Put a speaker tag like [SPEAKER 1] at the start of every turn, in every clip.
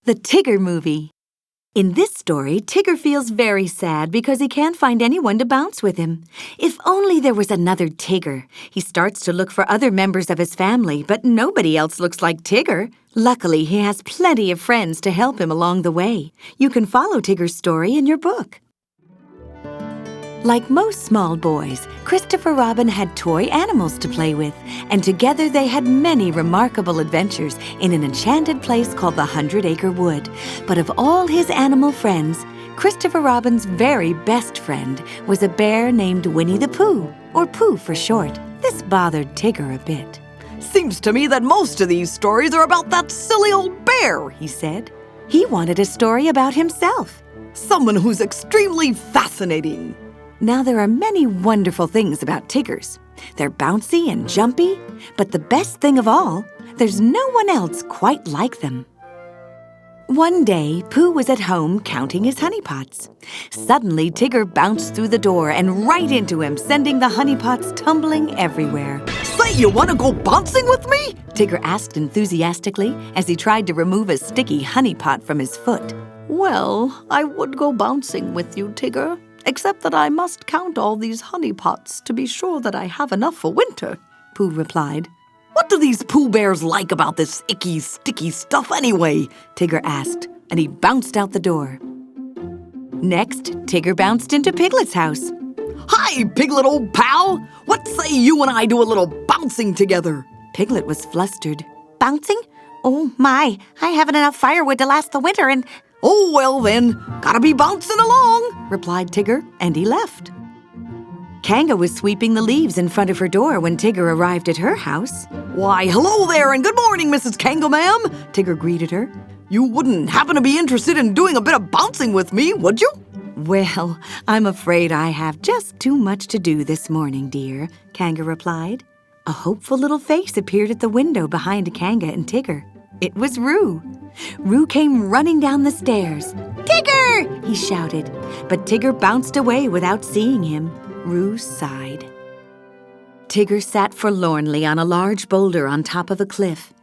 [SPEAKER 1] The Tigger Movie. In this story, Tigger feels very sad because he can't find anyone to bounce with him. If only there was another Tigger. He starts to look for other members of his family, but nobody else looks like Tigger. Luckily, he has plenty of friends to help him along the way. You can follow Tigger's story in your book. Like most small boys, Christopher Robin had toy animals to play with, and together they had many remarkable adventures in an enchanted place called the 100-Acre Wood. But of all his animal friends, Christopher Robin's very best friend was a bear named Winnie the Pooh, or Pooh for short. This bothered Tigger a bit.
[SPEAKER 2] "Seems to me that most of these stories are about that silly old bear," he said.
[SPEAKER 1] He wanted a story about himself.
[SPEAKER 2] "Someone who's extremely fascinating."
[SPEAKER 1] Now, there are many wonderful things about Tiggers. They're bouncy and jumpy, but the best thing of all, there's no one else quite like them. One day, Pooh was at home counting his honey pots. Suddenly, Tigger bounced through the door and right into him, sending the honey pots tumbling everywhere.
[SPEAKER 2] "Say, you want to go bouncing with me?"
[SPEAKER 1] Tigger asked enthusiastically as he tried to remove a sticky honey pot from his foot.
[SPEAKER 2] "Well, I would go bouncing with you, Tigger, except that I must count all these honey pots to be sure that I have enough for winter," Pooh replied. "What do these Pooh Bears like about this icky, sticky stuff anyway?" Tigger asked, and he bounced out the door.
[SPEAKER 1] Next, Tigger bounced into Piglet's house.
[SPEAKER 2] "Hi, Piglet, old pal! What say you and I do a little bouncing together?"
[SPEAKER 1] Piglet was flustered.
[SPEAKER 3] "Bouncing? Oh my, I haven't enough firewood to last the winter and—"
[SPEAKER 2] "Oh, well then, gotta be bouncing along,"
[SPEAKER 1] replied Tigger, and he left. Kanga was sweeping the leaves in front of her door when Tigger arrived at her house.
[SPEAKER 2] "Why, hello there, and good morning, Mrs. Kanga, ma'am," Tigger greeted her. "You wouldn't happen to be interested in doing a bit of bouncing with me, would you?"
[SPEAKER 1] "Well, I'm afraid I have just too much to do this morning, dear," Kanga replied. A hopeful little face appeared at the window behind Kanga and Tigger. It was Roo. Roo came running down the stairs. "Tigger!" he shouted, but Tigger bounced away without seeing him. Roo sighed. Tigger sat forlornly on a large boulder on top of a cliff.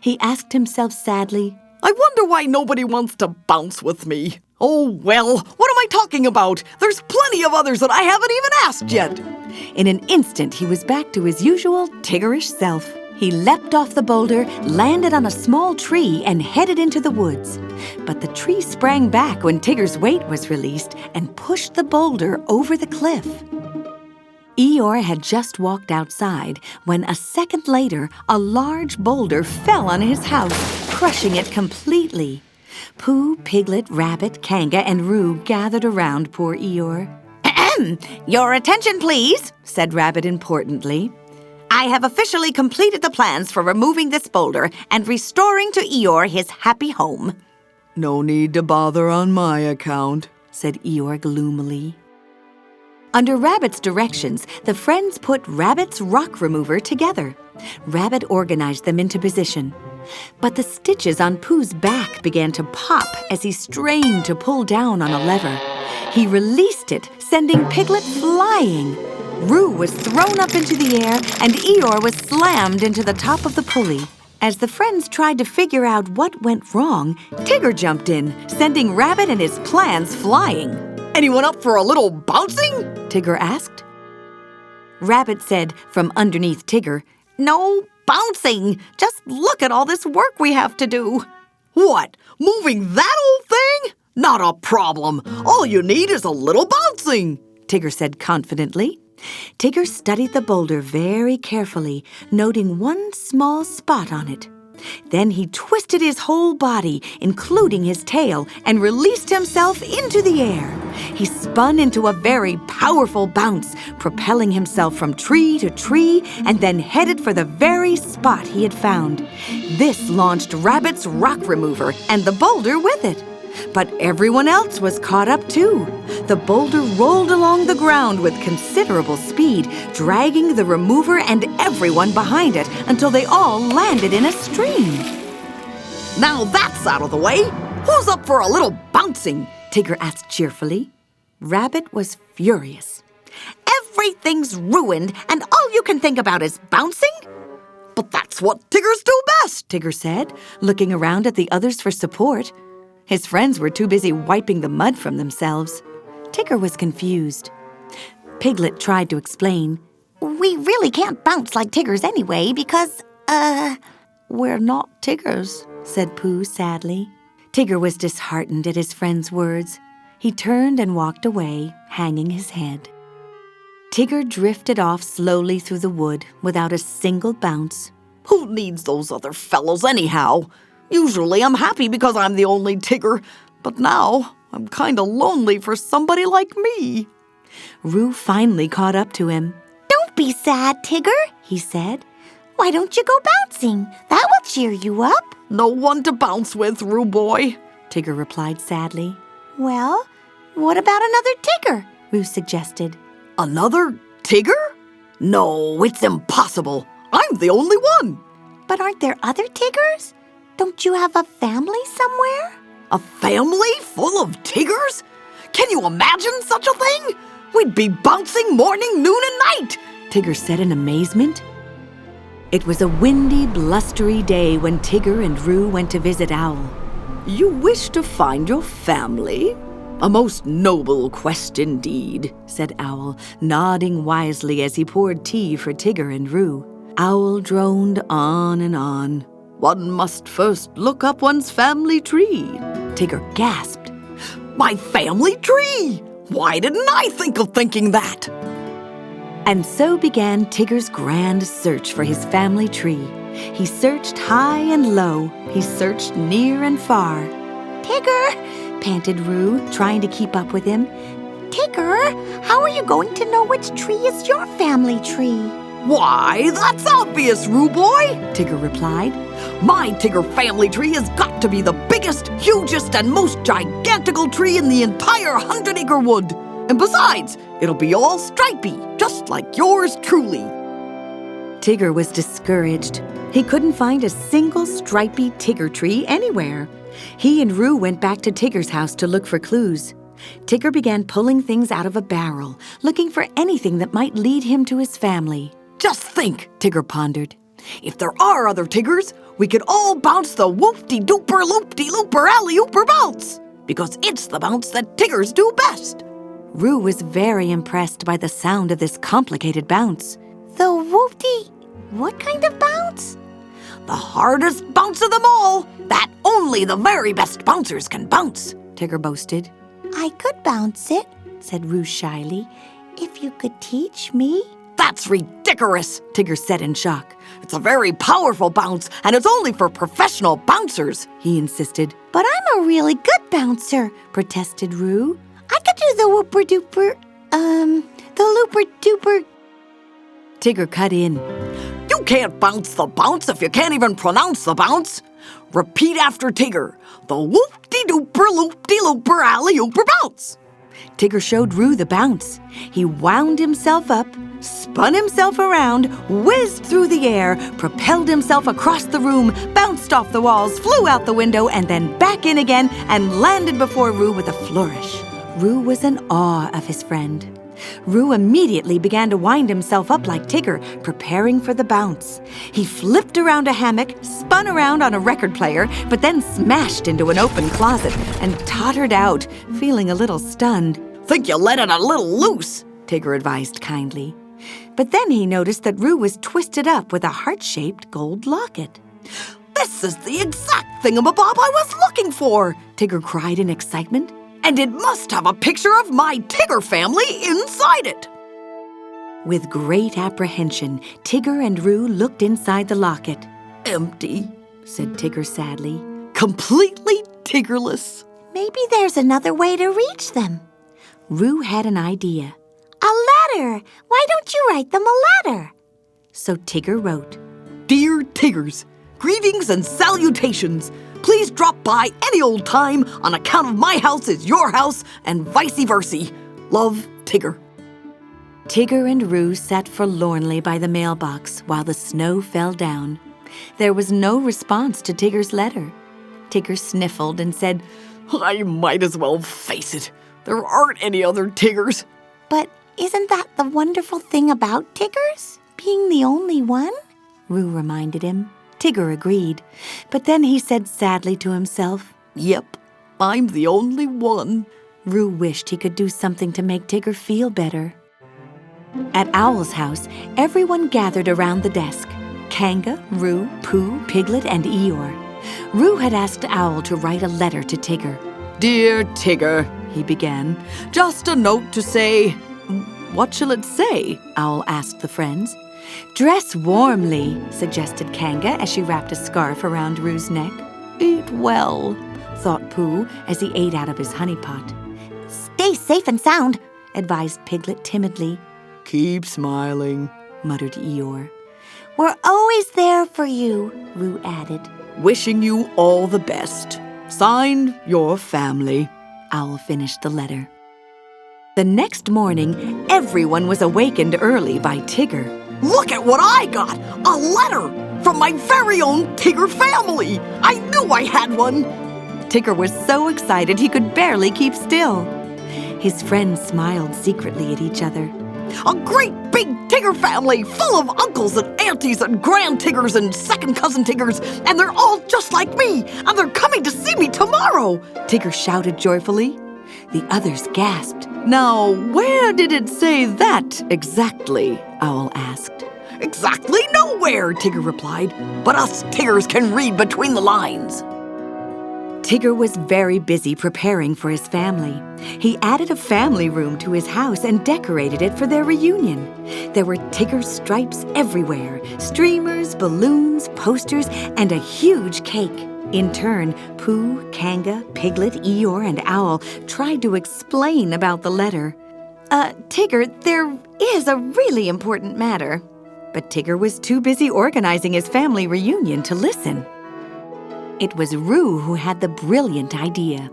[SPEAKER 1] He asked himself sadly,
[SPEAKER 2] "I wonder why nobody wants to bounce with me. Oh, well, what am I talking about? There's plenty of others that I haven't even asked yet."
[SPEAKER 1] In an instant, he was back to his usual Tiggerish self. He leapt off the boulder, landed on a small tree, and headed into the woods. But the tree sprang back when Tigger's weight was released and pushed the boulder over the cliff. Eeyore had just walked outside when a second later, a large boulder fell on his house, crushing it completely. Pooh, Piglet, Rabbit, Kanga, and Roo gathered around poor Eeyore.
[SPEAKER 3] "Your attention, please,"
[SPEAKER 1] said Rabbit importantly.
[SPEAKER 3] "I have officially completed the plans for removing this boulder and restoring to Eeyore his happy home."
[SPEAKER 2] "No need to bother on my account,"
[SPEAKER 1] said Eeyore gloomily. Under Rabbit's directions, the friends put Rabbit's rock remover together. Rabbit organized them into position. But the stitches on Pooh's back began to pop as he strained to pull down on a lever. He released it, sending Piglet flying. Roo was thrown up into the air, and Eeyore was slammed into the top of the pulley. As the friends tried to figure out what went wrong, Tigger jumped in, sending Rabbit and his plans flying.
[SPEAKER 2] "Anyone up for a little bouncing?"
[SPEAKER 1] Tigger asked. Rabbit said from underneath Tigger,
[SPEAKER 3] "No bouncing. Just look at all this work we have to do."
[SPEAKER 2] "What, moving that old thing? Not a problem. All you need is a little bouncing,"
[SPEAKER 1] Tigger said confidently. Tigger studied the boulder very carefully, noting one small spot on it. Then he twisted his whole body, including his tail, and released himself into the air. He spun into a very powerful bounce, propelling himself from tree to tree, and then headed for the very spot he had found. This launched Rabbit's rock remover, and the boulder with it. But everyone else was caught up too. The boulder rolled along the ground with considerable speed, dragging the remover and everyone behind it until they all landed in a stream.
[SPEAKER 2] "Now that's out of the way. Who's up for a little bouncing?"
[SPEAKER 1] Tigger asked cheerfully. Rabbit was furious.
[SPEAKER 3] "Everything's ruined, and all you can think about is bouncing?"
[SPEAKER 2] "But that's what Tiggers do best,"
[SPEAKER 1] Tigger said, looking around at the others for support. His friends were too busy wiping the mud from themselves. Tigger was confused. Piglet tried to explain.
[SPEAKER 3] We really can't bounce like Tiggers anyway because,
[SPEAKER 2] We're not Tiggers.
[SPEAKER 1] said Pooh sadly. Tigger was disheartened at his friend's words. He turned and walked away, hanging his head. Tigger drifted off slowly through the wood without a single bounce.
[SPEAKER 2] Who needs those other fellows anyhow? Usually I'm happy because I'm the only Tigger, but now I'm kinda lonely for somebody like me.
[SPEAKER 1] Roo finally caught up to him.
[SPEAKER 3] don't be sad, Tigger, he said. Why don't you go bouncing? That will cheer you up.
[SPEAKER 2] No one to bounce with, Roo boy.
[SPEAKER 1] Tigger replied sadly.
[SPEAKER 3] Well, what about another Tigger?
[SPEAKER 1] Roo suggested.
[SPEAKER 2] Another Tigger? No, it's impossible. I'm the only one.
[SPEAKER 3] But aren't there other Tiggers? Don't you have a family somewhere?
[SPEAKER 2] A family full of Tiggers? Can you imagine such a thing? We'd be bouncing morning, noon, and night.
[SPEAKER 1] Tigger said in amazement. It was a windy, blustery day when Tigger and Roo went to visit Owl.
[SPEAKER 2] You wish to find your family? A most noble quest indeed,
[SPEAKER 1] said Owl, nodding wisely as he poured tea for Tigger and Roo. Owl droned on and on.
[SPEAKER 2] One must first look up one's family tree.
[SPEAKER 1] Tigger gasped.
[SPEAKER 2] My family tree! Why didn't I think of thinking that?
[SPEAKER 1] And so began Tigger's grand search for his family tree. He searched high and low. He searched near and far.
[SPEAKER 3] Tigger,
[SPEAKER 1] panted Roo, trying to keep up with him.
[SPEAKER 3] Tigger, how are you going to know which tree is your family tree?
[SPEAKER 2] Why, that's obvious, Roo boy,
[SPEAKER 1] Tigger replied.
[SPEAKER 2] My Tigger family tree has got to be the biggest, hugest, and most gigantical tree in the entire 100-acre wood. And besides, it'll be all stripy, just like yours truly.
[SPEAKER 1] Tigger was discouraged. He couldn't find a single stripy Tigger tree anywhere. He and Roo went back to Tigger's house to look for clues. Tigger began pulling things out of a barrel, looking for anything that might lead him to his family.
[SPEAKER 2] Just think, Tigger pondered. If there are other Tiggers, we could all bounce the whoop-de-dooper, loop-de-looper, alley-ooper bounce. Because it's the bounce that Tiggers do best.
[SPEAKER 1] Roo was very impressed by the sound of this complicated bounce.
[SPEAKER 3] The whoop-de... What kind of bounce?
[SPEAKER 2] The hardest bounce of them all, that only the very best bouncers can bounce, Tigger boasted.
[SPEAKER 3] I could bounce it, said Roo shyly, if you could teach me.
[SPEAKER 2] That's ridiculous, Tigger said in shock. It's a very powerful bounce, and it's only for professional bouncers, he insisted.
[SPEAKER 3] But I'm a really good bouncer,
[SPEAKER 1] protested Roo.
[SPEAKER 3] I could do the whooper-dooper, the looper-dooper.
[SPEAKER 1] Tigger cut in.
[SPEAKER 2] You can't bounce the bounce if you can't even pronounce the bounce. Repeat after Tigger. The whoop-de-dooper, loop-de-looper, alley-ooper bounce.
[SPEAKER 1] Tigger showed Roo the bounce. He wound himself up, spun himself around, whizzed through the air, propelled himself across the room, bounced off the walls, flew out the window, and then back in again and landed before Roo with a flourish. Roo was in awe of his friend. Roo immediately began to wind himself up like Tigger, preparing for the bounce. He flipped around a hammock, spun around on a record player, but then smashed into an open closet and tottered out, feeling a little stunned.
[SPEAKER 2] Think you let it a little loose,
[SPEAKER 1] Tigger advised kindly. But then he noticed that Roo was twisted up with a heart-shaped gold locket.
[SPEAKER 2] This is the exact thingamabob I was looking for,
[SPEAKER 1] Tigger cried in excitement.
[SPEAKER 2] And it must have a picture of my Tigger family inside it.
[SPEAKER 1] With great apprehension, Tigger and Roo looked inside the locket.
[SPEAKER 2] Empty,
[SPEAKER 1] said Tigger sadly.
[SPEAKER 2] Completely Tiggerless.
[SPEAKER 3] Maybe there's another way to reach them.
[SPEAKER 1] Roo had an idea.
[SPEAKER 3] A letter! Why don't you write them a letter?
[SPEAKER 1] So Tigger wrote,
[SPEAKER 2] Dear Tiggers, greetings and salutations. Please drop by any old time on account of my house is your house and vice versa. Love, Tigger.
[SPEAKER 1] Tigger and Roo sat forlornly by the mailbox while the snow fell down. There was no response to Tigger's letter. Tigger sniffled and said,
[SPEAKER 2] I might as well face it. There aren't any other Tiggers.
[SPEAKER 3] But isn't that the wonderful thing about Tiggers? Being the only one?
[SPEAKER 1] Roo reminded him. Tigger agreed, but then he said sadly to himself,
[SPEAKER 2] Yep, I'm the only one.
[SPEAKER 1] Roo wished he could do something to make Tigger feel better. At Owl's house, everyone gathered around the desk. Kanga, Roo, Pooh, Piglet, and Eeyore. Roo had asked Owl to write a letter to Tigger.
[SPEAKER 2] Dear Tigger, he began, just a note to say... What shall it say?
[SPEAKER 1] Owl asked the friends. Dress warmly, suggested Kanga as she wrapped a scarf around Roo's neck.
[SPEAKER 2] Eat well,
[SPEAKER 1] thought Pooh as he ate out of his honey pot.
[SPEAKER 3] Stay safe and sound, advised Piglet timidly.
[SPEAKER 2] Keep smiling,
[SPEAKER 1] muttered Eeyore.
[SPEAKER 3] We're always there for you, Roo added.
[SPEAKER 2] Wishing you all the best. Signed, your family.
[SPEAKER 1] Owl finished the letter. The next morning, everyone was awakened early by Tigger.
[SPEAKER 2] Look at what I got! A letter from my very own Tigger family! I knew I had one!
[SPEAKER 1] Tigger was so excited he could barely keep still. His friends smiled secretly at each other.
[SPEAKER 2] A great big Tigger family full of uncles and aunties and grand Tiggers and second cousin Tiggers, and they're all just like me, and they're coming to see me tomorrow!
[SPEAKER 1] Tigger shouted joyfully. The others gasped.
[SPEAKER 2] Now, where did it say that exactly?
[SPEAKER 1] Owl asked.
[SPEAKER 2] Exactly nowhere, Tigger replied. But us Tiggers can read between the lines.
[SPEAKER 1] Tigger was very busy preparing for his family. He added a family room to his house and decorated it for their reunion. There were Tigger stripes everywhere, streamers, balloons, posters, and a huge cake. In turn, Pooh, Kanga, Piglet, Eeyore, and Owl tried to explain about the letter.
[SPEAKER 3] Tigger, there is a really important matter.
[SPEAKER 1] But Tigger was too busy organizing his family reunion to listen. It was Roo who had the brilliant idea.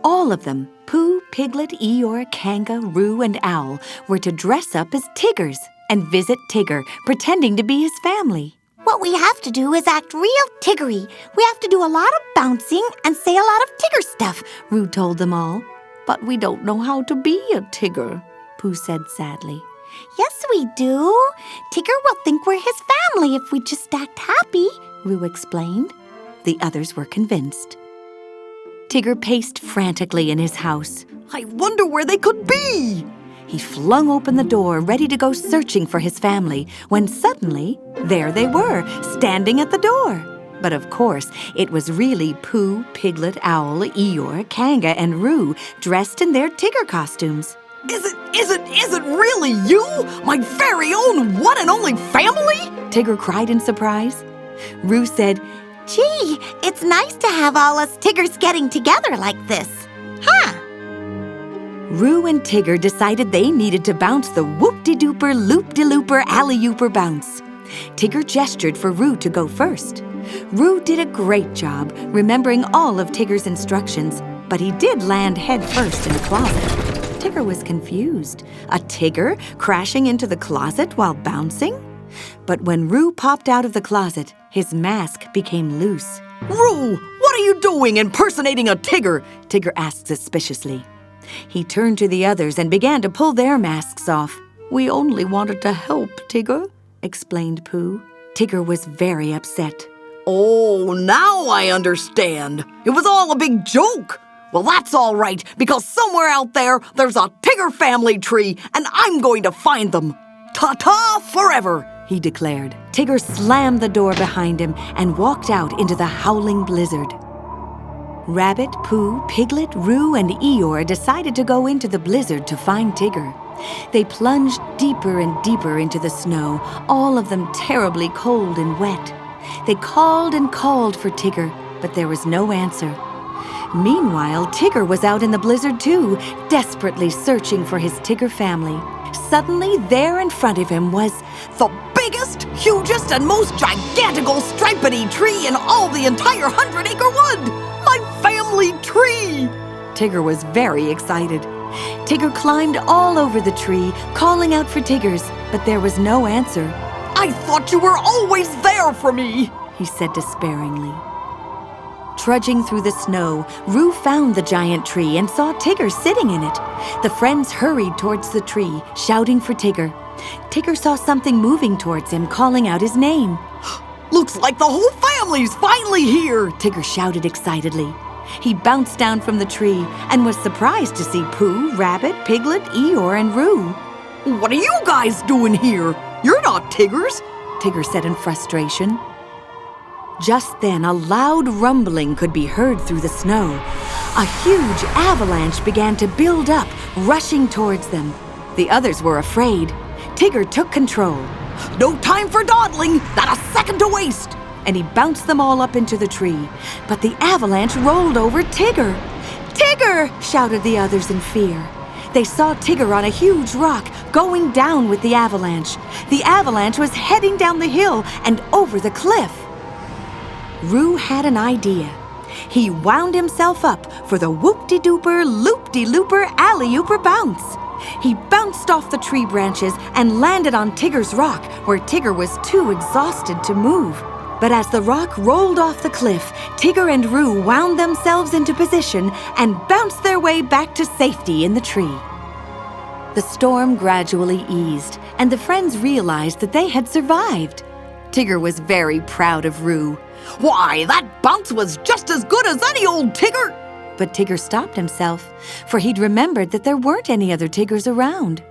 [SPEAKER 1] All of them, Pooh, Piglet, Eeyore, Kanga, Roo, and Owl, were to dress up as Tiggers and visit Tigger, pretending to be his family.
[SPEAKER 3] What we have to do is act real Tiggery. We have to do a lot of bouncing and say a lot of Tigger stuff,
[SPEAKER 1] Roo told them all.
[SPEAKER 2] But we don't know how to be a Tigger,
[SPEAKER 1] Pooh said sadly.
[SPEAKER 3] Yes, we do. Tigger will think we're his family if we just act happy,
[SPEAKER 1] Roo explained. The others were convinced. Tigger paced frantically in his house.
[SPEAKER 2] I wonder where they could be!
[SPEAKER 1] He flung open the door, ready to go searching for his family, when suddenly, there they were, standing at the door. But of course, it was really Pooh, Piglet, Owl, Eeyore, Kanga, and Roo, dressed in their Tigger costumes.
[SPEAKER 2] Is it really you? My very own one and only family?
[SPEAKER 1] Tigger cried in surprise. Roo said,
[SPEAKER 3] Gee, it's nice to have all us Tiggers getting together like this. Huh?
[SPEAKER 1] Roo and Tigger decided they needed to bounce the whoop-de-dooper, loop-de-looper, alley-ooper bounce. Tigger gestured for Roo to go first. Roo did a great job, remembering all of Tigger's instructions, but he did land head first in a closet. Tigger was confused. A Tigger crashing into the closet while bouncing? But when Roo popped out of the closet, his mask became loose.
[SPEAKER 2] Roo, what are you doing impersonating a Tigger?
[SPEAKER 1] Tigger asked suspiciously. He turned to the others and began to pull their masks off.
[SPEAKER 2] We only wanted to help, Tigger,
[SPEAKER 1] explained Pooh. Tigger was very upset.
[SPEAKER 2] Oh, now I understand. It was all a big joke. Well, that's all right, because somewhere out there's a Tigger family tree, and I'm going to find them. Ta-ta forever, he declared.
[SPEAKER 1] Tigger slammed the door behind him and walked out into the howling blizzard. Rabbit, Pooh, Piglet, Roo, and Eeyore decided to go into the blizzard to find Tigger. They plunged deeper and deeper into the snow, all of them terribly cold and wet. They called and called for Tigger, but there was no answer. Meanwhile, Tigger was out in the blizzard too, desperately searching for his Tigger family. Suddenly, there in front of him was
[SPEAKER 2] the biggest, hugest, and most gigantical stripedy tree in all the entire 100-acre wood! My family tree!
[SPEAKER 1] Tigger was very excited. Tigger climbed all over the tree, calling out for Tiggers, but there was no answer.
[SPEAKER 2] I thought you were always there for me,
[SPEAKER 1] he said despairingly. Trudging through the snow, Roo found the giant tree and saw Tigger sitting in it. The friends hurried towards the tree, shouting for Tigger. Tigger saw something moving towards him, calling out his name.
[SPEAKER 2] Looks like the whole family's finally here,
[SPEAKER 1] Tigger shouted excitedly. He bounced down from the tree and was surprised to see Pooh, Rabbit, Piglet, Eeyore, and Roo.
[SPEAKER 2] What are you guys doing here? You're not Tiggers,
[SPEAKER 1] Tigger said in frustration. Just then, a loud rumbling could be heard through the snow. A huge avalanche began to build up, rushing towards them. The others were afraid. Tigger took control.
[SPEAKER 2] No time for dawdling, not a second to waste.
[SPEAKER 1] And he bounced them all up into the tree. But the avalanche rolled over Tigger. "Tigger!" shouted the others in fear. They saw Tigger on a huge rock, going down with the avalanche. The avalanche was heading down the hill and over the cliff. Roo had an idea. He wound himself up for the whoop-de-dooper, loop-de-looper, alley-ooper bounce. He bounced off the tree branches and landed on Tigger's rock, where Tigger was too exhausted to move. But as the rock rolled off the cliff, Tigger and Roo wound themselves into position and bounced their way back to safety in the tree. The storm gradually eased, and the friends realized that they had survived. Tigger was very proud of Roo.
[SPEAKER 2] Why, that bounce was just as good as any old Tigger!
[SPEAKER 1] But Tigger stopped himself, for he'd remembered that there weren't any other Tiggers around.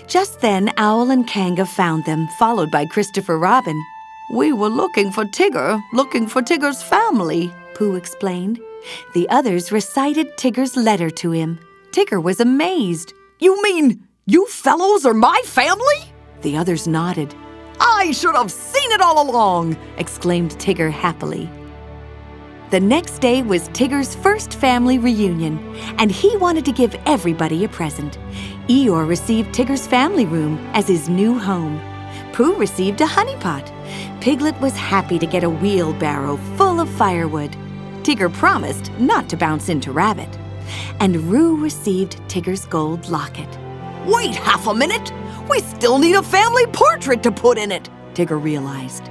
[SPEAKER 1] Just then, Owl and Kanga found them, followed by Christopher Robin.
[SPEAKER 2] We were looking for Tigger's family,
[SPEAKER 1] Pooh explained. The others recited Tigger's letter to him. Tigger was amazed.
[SPEAKER 2] You mean you fellows are my family?
[SPEAKER 1] The others nodded.
[SPEAKER 2] I should have seen it all along,
[SPEAKER 1] exclaimed Tigger happily. The next day was Tigger's first family reunion, and he wanted to give everybody a present. Eeyore received Tigger's family room as his new home. Pooh received a honey pot. Piglet was happy to get a wheelbarrow full of firewood. Tigger promised not to bounce into Rabbit. And Roo received Tigger's gold locket.
[SPEAKER 2] Wait half a minute! We still need a family portrait to put in it,
[SPEAKER 1] Tigger realized.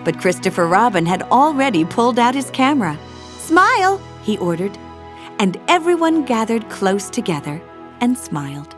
[SPEAKER 1] But Christopher Robin had already pulled out his camera. "Smile," he ordered. And everyone gathered close together and smiled.